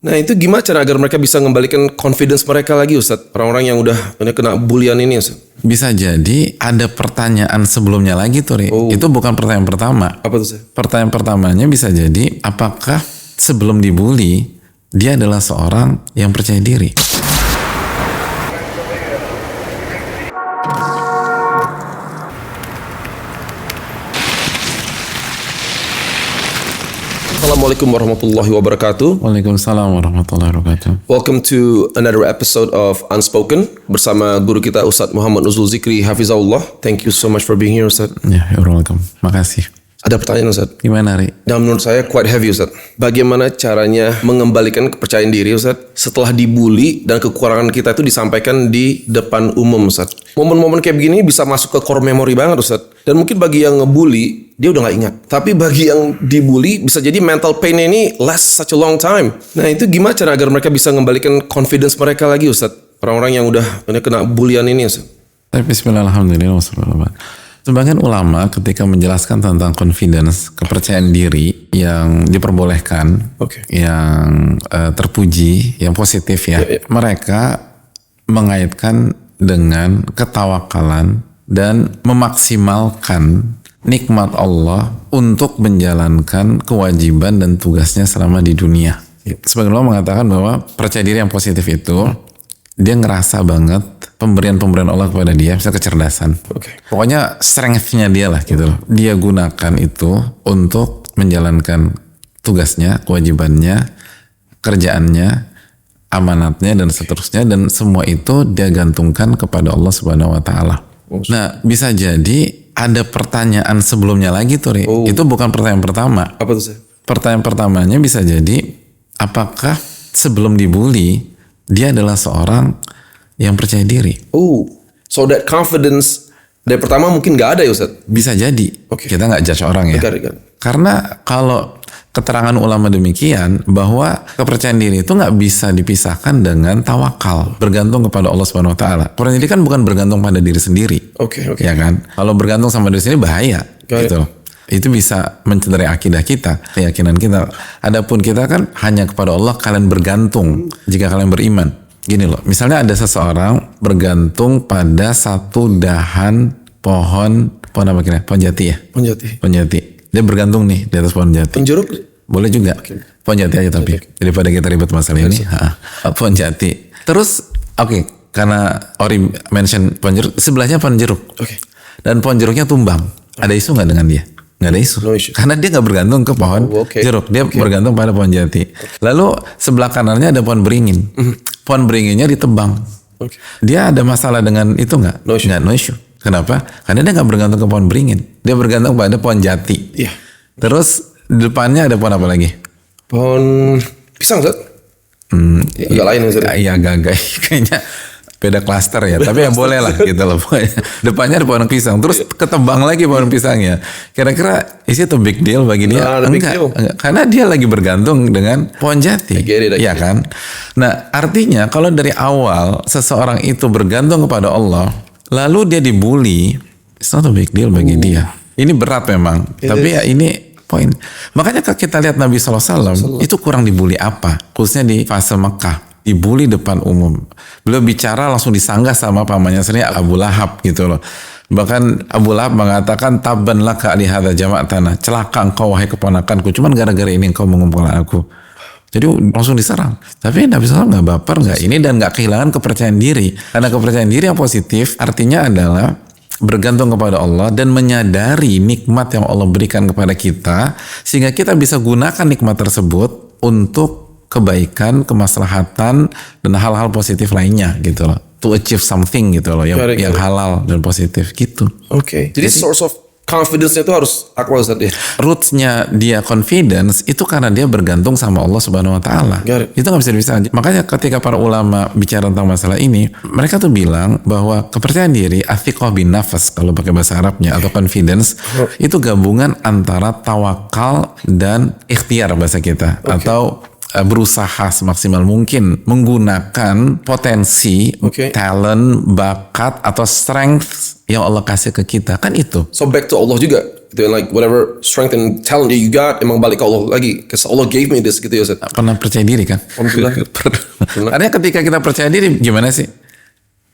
Nah itu gimana cara agar mereka bisa mengembalikan confidence mereka lagi Ustaz? Orang-orang yang udah kena bulian ini Ustaz. Bisa jadi ada pertanyaan sebelumnya lagi tuh, Ri. Itu bukan pertanyaan pertama. Apa tuh Ustaz? Pertanyaan pertamanya bisa jadi, apakah sebelum dibully, dia adalah seorang yang percaya diri? Assalamualaikum warahmatullahi wabarakatuh. Waalaikumsalam warahmatullahi wabarakatuh. Welcome to another episode of Unspoken bersama guru kita Ustadz Muhammad Nuzul Zikri Hafizahullah. Thank you so much for being here Ustadz. Ya, you're welcome. Makasih. Ada pertanyaan Ustadz. Gimana, Ri? Dan menurut saya quite heavy Ustadz. Bagaimana caranya mengembalikan kepercayaan diri Ustadz setelah dibully dan kekurangan kita itu disampaikan di depan umum Ustadz. Momen-momen kayak begini bisa masuk ke core memory banget Ustadz. Dan mungkin bagi yang ngebully dia udah gak ingat. Tapi bagi yang dibully bisa jadi mental pain ini last such a long time. Nah itu gimana cara agar mereka bisa mengembalikan confidence mereka lagi Ustadz? Orang-orang yang udah kena bulian ini Ustadz. Bismillahirrahmanirrahim. Sebagian ulama ketika menjelaskan tentang confidence, kepercayaan diri yang diperbolehkan, yang terpuji, yang positif ya, mereka mengaitkan dengan ketawakalan dan memaksimalkan nikmat Allah untuk menjalankan kewajiban dan tugasnya selama di dunia. Sebagian ulama mengatakan bahwa percaya diri yang positif itu dia ngerasa banget pemberian-pemberian Allah kepada dia, misalnya kecerdasan. Pokoknya strength-nya dia lah gitu loh. Dia gunakan itu untuk menjalankan tugasnya, kewajibannya, kerjaannya, amanatnya dan seterusnya, dan semua itu dia gantungkan kepada Allah Subhanahu wa taala. Nah, bisa jadi ada pertanyaan sebelumnya lagi tuh, Ri. Itu bukan pertanyaan pertama. Apa tuh? Pertanyaan pertamanya bisa jadi, apakah sebelum dibully dia adalah seorang yang percaya diri? So that confidence dari pertama mungkin gak ada ya Ustaz? Bisa jadi. Kita gak judge orang ya. Karena kalau keterangan ulama demikian, bahwa kepercayaan diri itu gak bisa dipisahkan dengan tawakal, bergantung kepada Allah Subhanahu wa taala. Kepercayaan diri kan bukan bergantung pada diri sendiri. Ya kan? Kalau bergantung sama diri sendiri bahaya. Gitu. Itu bisa mencederai akidah kita, keyakinan kita. Adapun kita kan hanya kepada Allah kalian bergantung jika kalian beriman. Gini loh, misalnya ada seseorang bergantung pada satu dahan pohon apa kira? Pohon jati ya? Pohon jati. Dia bergantung nih di atas pohon jati. Pohon jeruk? Boleh juga. Pohon jati aja tapi. Daripada kita ribet masalah ini. Pohon jati. Terus, karena Ori mention pohon jeruk, sebelahnya pohon jeruk. Dan pohon jeruknya tumbang. Ada isu nggak dengan dia? Nggak ada isu. Karena dia nggak bergantung ke pohon jeruk. Dia bergantung pada pohon jati. Lalu sebelah kanannya ada pohon beringin. Pohon beringinnya ditebang. Dia ada masalah dengan itu nggak? No issue. Kenapa? Karena dia nggak bergantung ke pohon beringin. Dia bergantung pada pohon jati. Terus di depannya ada pohon apa lagi? Pohon pisang, Ustaz? Agak lain Ustaz. Iya, agak kayaknya beda klaster ya, tapi ya boleh lah gitu loh. Depannya ada pohon pisang, terus ketebang lagi pohon pisangnya. Kira-kira is it a big deal bagi dia? Enggak, karena dia lagi bergantung dengan pohon jati. Iya kan? Nah, artinya kalau dari awal seseorang itu bergantung kepada Allah, lalu dia dibully, it's not a big deal bagi dia. Ini berat memang, tapi ya ini poin. Makanya kalau kita lihat Nabi SAW itu kurang dibully apa? Khususnya di fase Mekah. Dibully depan umum. Beliau bicara langsung disanggah sama pamannya sendiri Abu Lahab gitu loh. Bahkan Abu Lahab mengatakan tabban laka li hadza jama'tana. Celaka engkau wahai keponakanku, cuman gara-gara ini engkau mengumpulkan aku. Jadi langsung diserang. Tapi Nabi SAW gak baper, gak ini, dan gak kehilangan kepercayaan diri. Karena kepercayaan diri yang positif artinya adalah bergantung kepada Allah dan menyadari nikmat yang Allah berikan kepada kita, sehingga kita bisa gunakan nikmat tersebut untuk kebaikan, kemaslahatan, dan hal-hal positif lainnya gitu loh. To achieve something gitu loh, yang halal dan positif gitu. Jadi source of confidence-nya itu harus akal Ustaz ya? Roots-nya dia confidence itu karena dia bergantung sama Allah Subhanahu wa taala. Itu gak bisa dipisahkan. Makanya ketika para ulama bicara tentang masalah ini, mereka tuh bilang bahwa kepercayaan diri, athiqah bin nafas kalau pakai bahasa Arabnya, atau confidence, itu gabungan antara tawakal dan ikhtiar bahasa kita, atau berusaha semaksimal mungkin menggunakan potensi, talent, bakat atau strength yang Allah kasih ke kita, kan itu. So back to Allah juga. gitu. And like whatever strength and talent that you got, emang balik ke Allah lagi. Because Allah gave me this gitu ya Ustaz. Pernah percaya diri kan? Alhamdulillah. Artinya ketika kita percaya diri gimana sih?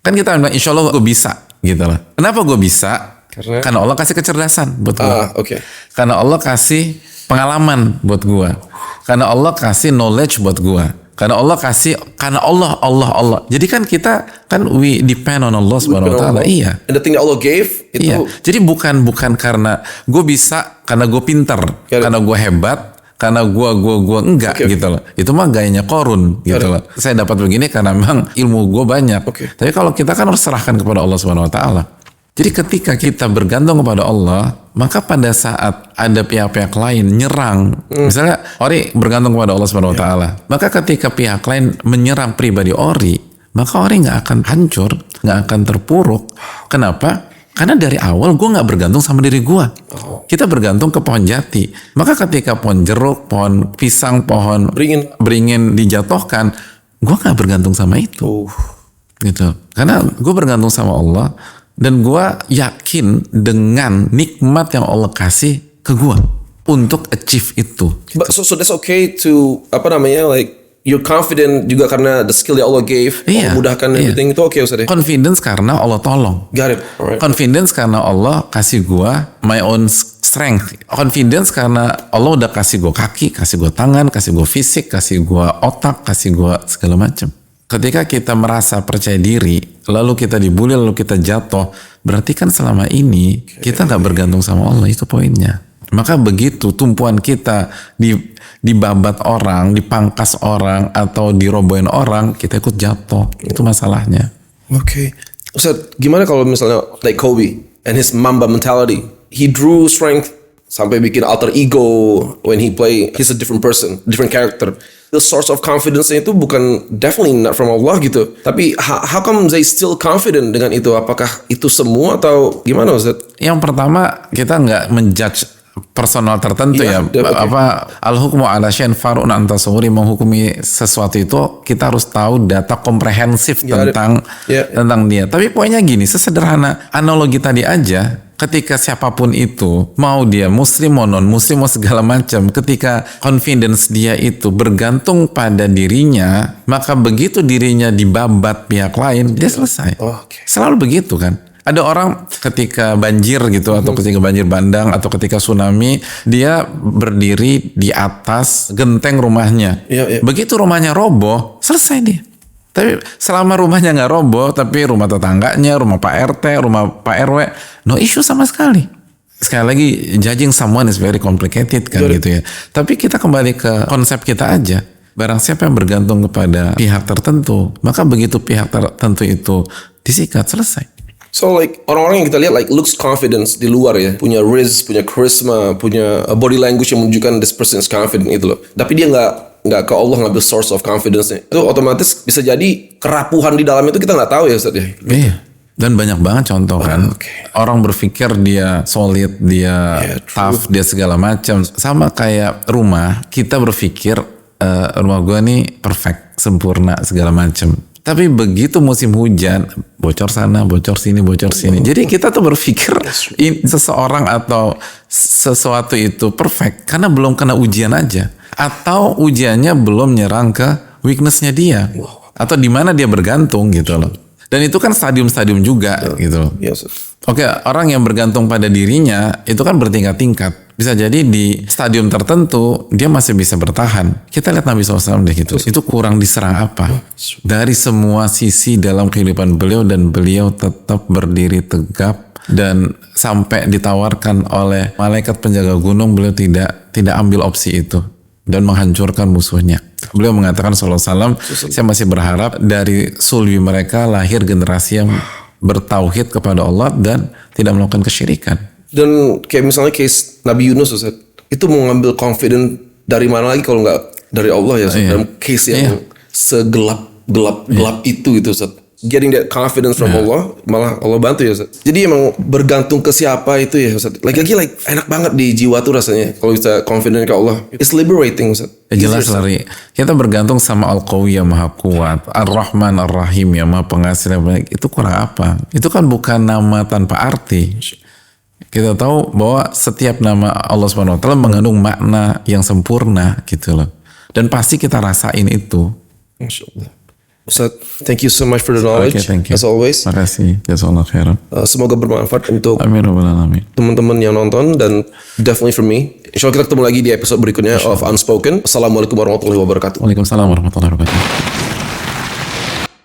Kan kita bilang insya Allah gue bisa gitu loh. Kenapa gue bisa? Karena Allah kasih kecerdasan buat gue. Okay. Karena Allah kasih pengalaman buat gue. Karena Allah kasih knowledge buat gue. Karena Allah kasih, karena Allah. Jadi kan kita kan we depend on Allah Subhanahu wa taala. Iya. And the thing that Allah gave itu. Iya. Jadi bukan karena gue bisa, karena gue pinter, karena gue hebat, karena gue enggak gitu loh. Itu mah gayanya Qarun gitu loh. Saya dapat begini karena memang ilmu gue banyak. Tapi kalau kita kan harus serahkan kepada Allah Subhanahu wa taala. Jadi ketika kita bergantung kepada Allah, maka pada saat ada pihak-pihak lain nyerang, misalnya Ori bergantung kepada Allah Subhanahu wa taala, maka ketika pihak lain menyerang pribadi Ori, maka Ori nggak akan hancur, nggak akan terpuruk. Kenapa? Karena dari awal gue nggak bergantung sama diri gue. Kita bergantung ke pohon jati. Maka ketika pohon jeruk, pohon pisang, pohon beringin dijatuhkan, gue nggak bergantung sama itu. Gitu. Karena gue bergantung sama Allah. Dan gue yakin dengan nikmat yang Allah kasih ke gue untuk achieve itu. Gitu. So that's okay to like you're confident juga karena the skill that Allah gave, Allah mudahkan everything itu okay Ustaz. Confidence karena Allah tolong. Got it. Alright. Confidence karena Allah kasih gue my own strength. Confidence karena Allah udah kasih gue kaki, kasih gue tangan, kasih gue fisik, kasih gue otak, kasih gue segala macam. Ketika kita merasa percaya diri, lalu kita dibully, lalu kita jatuh, berarti kan selama ini kita nggak bergantung sama Allah, itu poinnya. Maka begitu tumpuan kita dibabat orang, dipangkas orang, atau dirobohin orang, kita ikut jatuh. Itu masalahnya. Oke. Ustaz, gimana kalau misalnya like Kobe and his Mamba mentality, he drew strength sampai bikin alter ego when he play, he's a different person, different character. The source of confidence-nya itu bukan definitely not from Allah gitu. Tapi how come they still confident dengan itu? Apakah itu semua atau gimana Ustaz? Yang pertama kita nggak menjudge personal tertentu al-hukmu ala syai'in far'un an tasawwuri, menghukumi sesuatu itu kita harus tahu data komprehensif tentang dia. Tapi poinnya gini, sesederhana analogi tadi aja. Ketika siapapun itu, mau dia muslim mau non muslim mau segala macam, ketika confidence dia itu bergantung pada dirinya, maka begitu dirinya dibabat pihak lain, dia selesai. Selalu begitu kan. Ada orang ketika banjir gitu, atau ketika banjir bandang, atau ketika tsunami, dia berdiri di atas genteng rumahnya. Begitu rumahnya roboh, selesai dia. Tapi selama rumahnya nggak roboh, tapi rumah tetangganya, rumah Pak RT, rumah Pak RW, no issue sama sekali. Sekali lagi, judging someone is very complicated kan gitu ya. Tapi kita kembali ke konsep kita aja. Barang siapa yang bergantung kepada pihak tertentu, maka begitu pihak tertentu itu disikat, selesai. So like orang-orang yang kita lihat like looks confidence di luar ya, punya riz, punya charisma, punya body language yang menunjukkan this person is confident itu loh. Tapi dia nggak ke Allah ngambil source of confidence-nya. Itu otomatis bisa jadi kerapuhan di dalam itu kita nggak tahu ya Ustaz ya. Iya. Dan banyak banget contoh kan. Orang berpikir dia solid, dia tough, dia segala macam. Sama kayak rumah, kita berpikir rumah gue nih perfect, sempurna segala macam. Tapi begitu musim hujan, bocor sana, bocor sini, bocor sini. Jadi kita tuh berpikir seseorang atau sesuatu itu perfect karena belum kena ujian aja. Atau ujiannya belum nyerang ke weakness-nya dia. Atau di mana dia bergantung gitu loh. Dan itu kan stadium-stadium juga gitu loh. Oke, orang yang bergantung pada dirinya itu kan bertingkat-tingkat. Bisa jadi di stadium tertentu dia masih bisa bertahan. Kita lihat Nabi SAW deh gitu. Itu kurang diserang apa? Dari semua sisi dalam kehidupan beliau, dan beliau tetap berdiri tegap, dan sampai ditawarkan oleh malaikat penjaga gunung, beliau tidak ambil opsi itu dan menghancurkan musuhnya. Beliau mengatakan sallallahu alaihi wasallam, saya masih berharap dari sulbi mereka lahir generasi yang bertauhid kepada Allah dan tidak melakukan kesyirikan. Dan kayak misalnya case Nabi Yunus Ustaz, itu mau ngambil confident dari mana lagi kalau nggak dari Allah ya Ustaz, dalam case yang segelap itu gitu Ustaz. Getting that confidence from Allah, malah Allah bantu ya Ustaz. Jadi emang bergantung ke siapa itu ya Ustaz. Lagi-lagi enak banget di jiwa tuh rasanya kalau kita confident ke Allah. It's liberating Ustaz. Jelas lari. Kita bergantung sama Al-Qawi yang Maha Kuat, Ar-Rahman Ar-Rahim yang Maha Pengasih. Itu kurang apa? Itu kan bukan nama tanpa arti. kita tahu bahwa setiap nama Allah Subhanahu wa taala mengandung makna yang sempurna gitu loh. Dan pasti kita rasain itu. Masya Allah. Ustaz, thank you so much for the knowledge. Okay, thank you. As always. Makasih. Jazakallah khairan. Semoga bermanfaat untuk Amin rabbal alamin. teman-teman yang nonton dan definitely for me. Insya Allah kita ketemu lagi di episode berikutnya of Unspoken. Assalamualaikum warahmatullahi wabarakatuh. Waalaikumsalam warahmatullahi wabarakatuh.